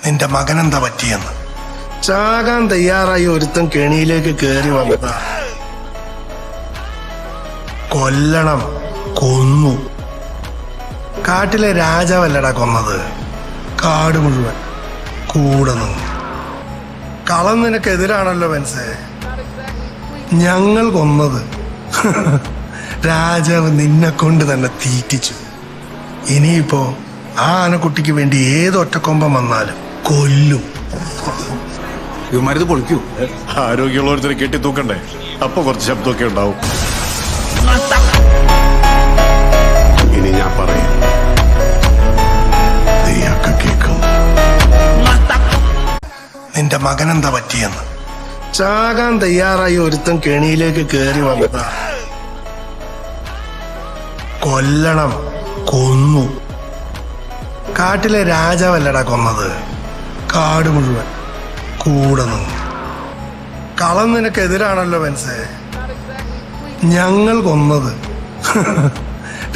നിന്റെ മകനെന്താ പറ്റിയെന്ന്. ചാകാൻ തയ്യാറായി ഒരുത്തൻ കെണിയിലേക്ക് കയറി വന്നതാ. കൊല്ലണം, കൊന്നു. കാട്ടിലെ രാജാവല്ലടാ കൊന്നത്, കാട് മുഴുവൻ കൂടെ നിന്നു. കളം നിനക്കെതിരാണല്ലോ വെൻസേ, ഞങ്ങൾ കൊന്നത്. രാജാവ് നിന്നെ കൊണ്ട് തന്നെ തീറ്റിച്ചു. ഇനിയിപ്പോ ആ ആനക്കുട്ടിക്ക് വേണ്ടി ഏതൊറ്റക്കൊമ്പം വന്നാലും കൊല്ലും. ഇവന്മാരിത് പൊളിക്കൂ. ആരോഗ്യമുള്ളവരെ കെട്ടി തൂക്കണ്ടേ, അപ്പൊ കുറച്ച് ശബ്ദമൊക്കെ ഉണ്ടാവും. ഇനി ഞാൻ പറയും, നീയൊക്കെ കേൾക്കും. നിന്റെ മകനെന്താ പറ്റിയെന്ന്. ചാകാൻ തയ്യാറായി ഒരുത്തൻ കെണിയിലേക്ക് കയറി വന്നതാ. കൊല്ലണം, കൊന്നു. കാട്ടിലെ രാജാവല്ലടാ കൊന്നത്, കാട് മുഴുവൻ കൂടെ നിന്നു. കളം നിനക്കെതിരാണല്ലോ വെൻസേ, ഞങ്ങൾ കൊന്നത്.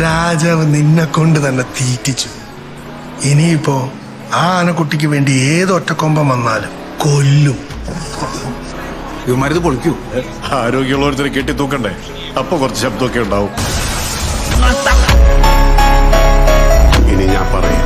രാജാവ് നിന്നെ കൊണ്ട് തന്നെ തീറ്റിച്ചു. ഇനിയിപ്പോ ആ ആനക്കുട്ടിക്ക് വേണ്ടി ഏതൊറ്റക്കൊമ്പം വന്നാലും കൊല്ലും. ഇവന്മാരിത് പൊളിക്കൂ. ആരോഗ്യമുള്ളവരെ കെട്ടി തൂക്കണ്ടേ, അപ്പൊ കുറച്ച് ശബ്ദമൊക്കെ ഉണ്ടാവും. ഇനി ഞാൻ പറയും,